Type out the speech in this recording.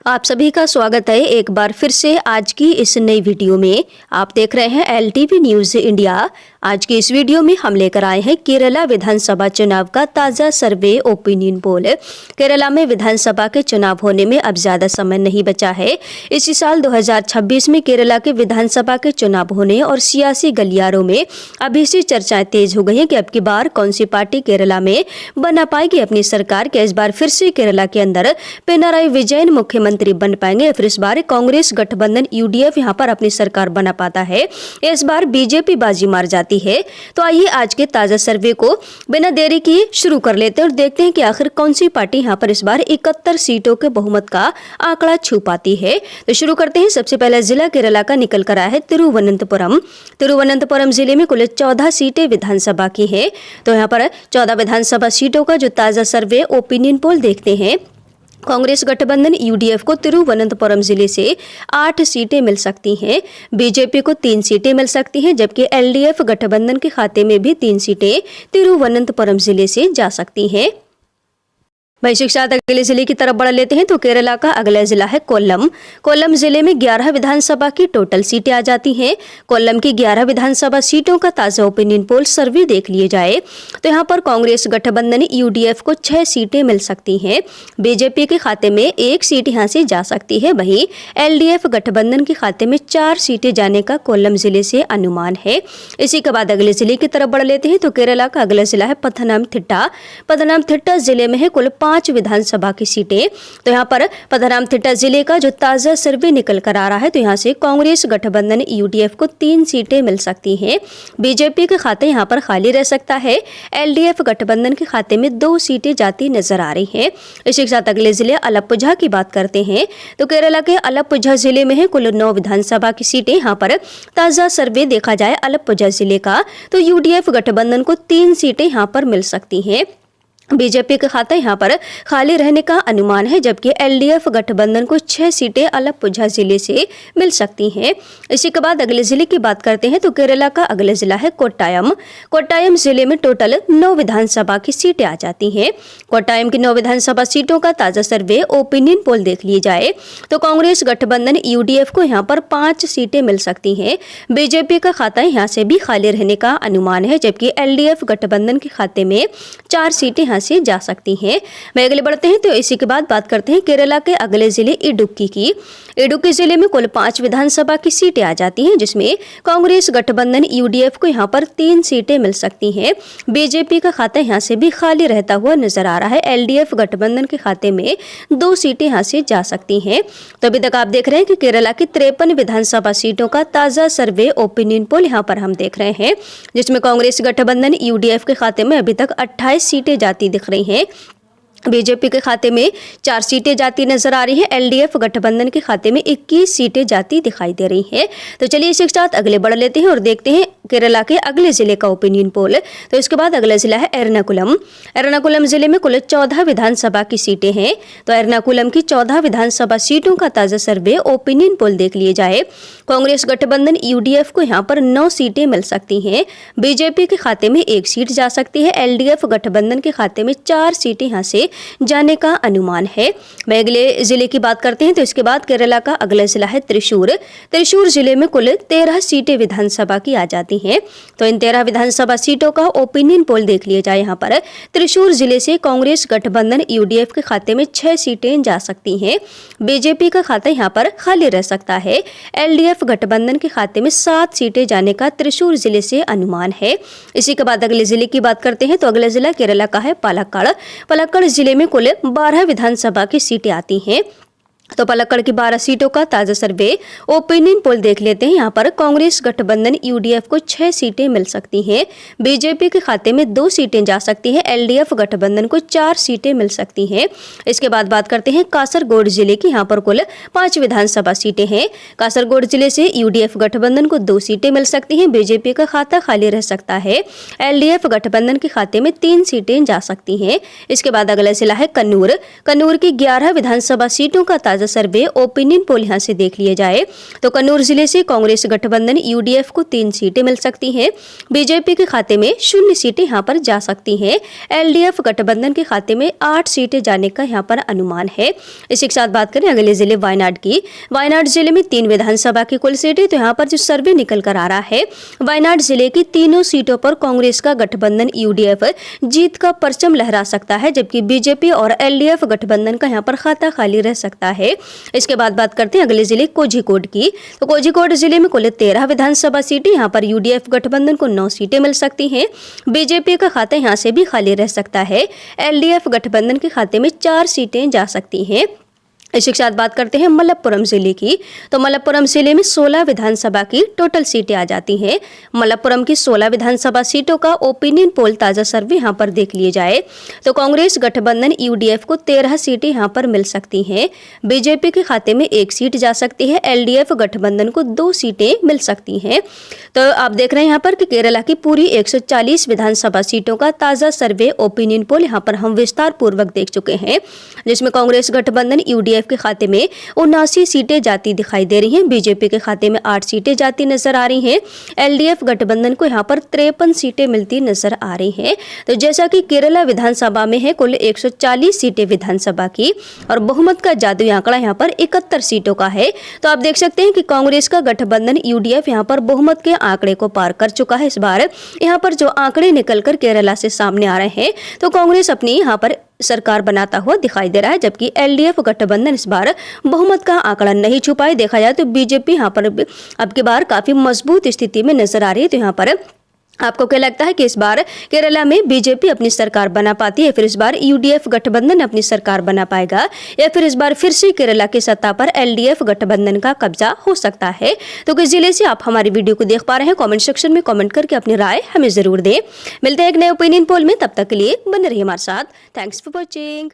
आप सभी का स्वागत है एक बार फिर से आज की इस नई वीडियो में। आप देख रहे हैं LTV न्यूज इंडिया। आज की इस वीडियो में हम लेकर आए हैं केरला विधानसभा चुनाव का ताज़ा सर्वे ओपिनियन पोल। केरला में विधानसभा के चुनाव होने में अब ज़्यादा समय नहीं बचा है। इसी साल 2026 में केरला के विधानसभा के चुनाव होने और सियासी गलियारों में अभी से चर्चाएं तेज हो गई हैं कि अब की बार कौन सी पार्टी केरला में बना पाएगी अपनी सरकार। क्या इस बार फिर से केरला के अंदर पिनाराई विजयन मुख्यमंत्री बन पाएंगे, फिर इस बार कांग्रेस गठबंधन UDF यहाँ पर अपनी सरकार बना पाता है, इस बार बीजेपी बाजी मार जाती है। तो आइए आज के ताजा सर्वे को बिना देरी किए शुरू कर लेते हैं और देखते हैं कि आखिर कौन सी पार्टी यहाँ पर इस बार 71 सीटों के बहुमत का आंकड़ा छू पाती है। तो शुरू करते हैं। सबसे पहला जिला केरला का निकल कर आया है तिरुवनंतपुरम। तिरुवनंतपुरम जिले में कुल 14 सीटें विधानसभा की है। तो यहाँ पर 14 विधानसभा सीटों का जो ताजा सर्वे ओपिनियन पोल देखते हैं, कांग्रेस गठबंधन UDF को तिरुवनंतपुरम जिले से 8 सीटें मिल सकती हैं, बीजेपी को 3 सीटें मिल सकती हैं, जबकि LDF गठबंधन के खाते में भी 3 सीटें तिरुवनंतपुरम जिले से जा सकती हैं। वैश्विक के साथ अगले जिले की तरफ बढ़ लेते हैं। तो केरला का अगला जिला है कोल्लम। कोल्लम जिले में 11 विधानसभा की टोटल सीटें आ जाती हैं। कोल्लम की 11 विधानसभा सीटों का ताजा ओपिनियन पोल सर्वे देख लिए जाए तो यहाँ पर कांग्रेस गठबंधन UDF को 6 सीटें मिल सकती हैं, बीजेपी के खाते में 1 सीट यहाँ से जा सकती है। वहीं LDF गठबंधन के खाते में 4 सीटें जाने का कोल्लम जिले से अनुमान है। इसी के बाद अगले जिले की तरफ बढ़ लेते हैं। तो केरला का अगला जिला है पथनमथिट्टा। पथनमथिट्टा जिले में है कुल 5 विधानसभा की सीटें। तो यहाँ पर पथनमथिट्टा जिले का जो ताजा सर्वे निकल कर आ रहा है, तो यहाँ से कांग्रेस गठबंधन UDF को 3 सीटें मिल सकती हैं, बीजेपी के खाते यहाँ पर खाली रह सकता है, LDF गठबंधन के खाते में 2 सीटें जाती नजर आ रही हैं। इसी के साथ अगले जिले अलप्पुझा की बात करते हैं। तो केरला के अलप्पुझा जिले में है कुल 9 विधानसभा की सीटें। यहाँ पर ताजा सर्वे देखा जाए अलप्पुझा जिले का, तो UDF गठबंधन को 3 सीटें यहाँ पर मिल सकती हैं, बीजेपी का खाता यहाँ पर खाली रहने का अनुमान है, जबकि LDF गठबंधन को 6 सीटें अलप्पुझा जिले से मिल सकती हैं। इसी के बाद अगले जिले की बात करते हैं। तो केरला का अगला जिला है कोट्टायम। कोट्टायम जिले में टोटल 9 विधानसभा की सीटें आ जाती हैं। कोट्टायम की 9 विधानसभा सीटों का ताजा सर्वे ओपिनियन पोल देख लिए जाए तो कांग्रेस गठबंधन UDF को यहाँ पर 5 सीटें मिल सकती हैं, बीजेपी का खाता यहाँ से भी खाली रहने का अनुमान है, जबकि LDF गठबंधन के खाते में 4 सीटें से जा सकती हैं। मैं अगले बढ़ते हैं। तो इसी के बाद बात करते हैं केरला के अगले जिले इडुक्की की। इडुक्की जिले में कुल 5 विधानसभा की सीटें आ जाती हैं, जिसमें कांग्रेस गठबंधन UDF को यहाँ पर 3 सीटें मिल सकती हैं, बीजेपी का खाता यहाँ से भी खाली रहता हुआ नजर आ रहा है, LDF गठबंधन के खाते में 2 सीटें यहाँ से जा सकती हैं। तो अभी तक आप देख रहे हैं कि केरला की 53 विधानसभा सीटों का ताजा सर्वे ओपिनियन पोल यहाँ पर हम देख रहे हैं, जिसमें कांग्रेस गठबंधन UDF के खाते में अभी तक 28 सीटें जाती दिख रही हैं, बीजेपी के खाते में 4 सीटें जाती नजर आ रही हैं, LDF गठबंधन के खाते में 21 सीटें जाती दिखाई दे रही हैं। तो चलिए इसी के साथ अगले बढ़ लेते हैं और देखते हैं केरला के अगले जिले का ओपिनियन पोल। तो इसके बाद अगला जिला है एर्नाकुलम। एर्नाकुलम जिले में कुल 14 विधानसभा की सीटें हैं। तो एर्नाकुलम की 14 विधानसभा सीटों का ताजा सर्वे ओपिनियन पोल देख लिए जाए, कांग्रेस गठबंधन UDF को यहाँ पर 9 सीटें मिल सकती हैं, बीजेपी के खाते में 1 सीट जा सकती है, LDF गठबंधन के खाते में 4 सीटें यहाँ से जाने का अनुमान है। मैं अगले जिले की बात करते हैं। तो इसके बाद केरला का अगला जिला है त्रिशूर। त्रिशूर जिले में कुल 13 सीटें विधानसभा की आ जाती हैं। तो इन 13 विधानसभा सीटों का ओपिनियन पोल देख लिया जाए, यहाँ पर त्रिशूर जिले से कांग्रेस गठबंधन UDF के खाते में 6 सीटें जा सकती हैं, बीजेपी का खाता यहाँ पर खाली रह सकता है, LDF गठबंधन के खाते में 7 सीटें जाने का त्रिशूर जिले से अनुमान है। इसी के बाद अगले जिले की बात करते हैं। तो अगला जिला केरला का है पलक्कड़। पलक्कड़ जिले में कुल 12 विधानसभा की सीटें आती हैं। तो पलक्कड़ की 12 सीटों का ताजा सर्वे ओपिनियन पोल देख लेते हैं। यहाँ पर कांग्रेस गठबंधन UDF को 6 सीटें मिल सकती हैं, बीजेपी के खाते में 2 सीटें जा सकती हैं, LDF गठबंधन को 4 सीटें मिल सकती हैं। इसके बाद बात करते हैं कासरगोड जिले की। यहाँ पर कुल 5 विधानसभा सीटें हैं। कासरगोड जिले से UDF गठबंधन को 2 सीटें मिल सकती हैं, बीजेपी का खाता खाली रह सकता है, LDF गठबंधन के खाते में 3 सीटें जा सकती हैं। इसके बाद अगला जिला है कन्नूर। कन्नूर की 11 विधानसभा सीटों का ताजा सर्वे ओपिनियन पोल यहाँ से देख लिए जाए तो कन्नौर जिले से कांग्रेस गठबंधन यूडीएफ को 3 सीटें मिल सकती हैं। बीजेपी के खाते में 0 सीटें यहाँ पर जा सकती हैं। एलडीएफ गठबंधन के खाते में 8 सीटें जाने का यहाँ पर अनुमान है। इसी के साथ बात करें अगले जिले वायनाड की। वायनाड जिले में 3 विधानसभा की कुल सीटें, तो यहाँ पर जो सर्वे निकल कर आ रहा है, वायनाड जिले की तीनों सीटों पर कांग्रेस का गठबंधन यूडीएफ जीत का परचम लहरा सकता है, जबकि बीजेपी और एलडीएफ गठबंधन का यहाँ पर खाता खाली रह सकता है। इसके बाद बात करते हैं अगले जिले कोझिकोड की। तो कोझिकोड जिले में कुल 13 विधानसभा सीटें, यहाँ पर यूडीएफ गठबंधन को 9 सीटें मिल सकती हैं। बीजेपी का खाता यहाँ से भी खाली रह सकता है। एलडीएफ गठबंधन के खाते में 4 सीटें जा सकती हैं। इसी के साथ बात करते हैं मलप्पुरम जिले की। तो मलप्पुरम जिले में 16 विधानसभा की टोटल सीटें आ जाती हैं। मलप्पुरम की 16 विधानसभा सीटों का ओपिनियन पोल ताजा सर्वे यहाँ पर देख लिए जाए तो कांग्रेस गठबंधन यूडीएफ को 13 सीटें यहाँ पर मिल सकती हैं। बीजेपी के खाते में 1 सीट जा सकती है। एलडीएफ गठबंधन को 2 सीटें मिल सकती हैं। तो आप देख रहे हैं यहाँ पर कि केरला की पूरी 140 विधानसभा सीटों का ताजा सर्वे ओपिनियन पोल यहाँ पर हम विस्तार पूर्वक देख चुके हैं, जिसमें कांग्रेस गठबंधन यूडीएफ के खाते में 79 सीटें जाती दिखाई दे रही हैं। बीजेपी के खाते में 8 सीटें जाती नजर आ रही हैं। एलडीएफ गठबंधन को यहाँ पर 53 सीटें मिलती नजर आ रही हैं। तो जैसा कि केरला विधानसभा में है कुल 140 सीटें विधानसभा की और बहुमत का जादुई आंकड़ा यहाँ पर 71 सीटों का है। तो आप देख सकते हैं कि कांग्रेस का गठबंधन यूडीएफ यहाँ पर बहुमत के आंकड़े को पार कर चुका है। इस बार यहाँ पर जो आंकड़े निकलकर केरला से सामने आ रहे हैं तो कांग्रेस अपनी यहाँ पर सरकार बनाता हुआ दिखाई दे रहा है, जबकि एलडीएफ गठबंधन इस बार बहुमत का आंकड़ा नहीं छुपाए। देखा जाए तो बीजेपी यहाँ पर अब की बार काफी मजबूत स्थिति में नजर आ रही है। तो यहाँ पर आपको क्या लगता है कि इस बार केरला में बीजेपी अपनी सरकार बना पाती है, फिर इस बार यूडीएफ गठबंधन अपनी सरकार बना पाएगा, या फिर इस बार फिर से केरला की सत्ता पर एलडीएफ गठबंधन का कब्जा हो सकता है? तो किस जिले से आप हमारी वीडियो को देख पा रहे हैं, कमेंट सेक्शन में कमेंट करके अपनी राय हमें जरूर दें। मिलते हैं एक नए ओपिनियन पोल में, तब तक के लिए बने रहिए हमारे साथ। Thanks for watching.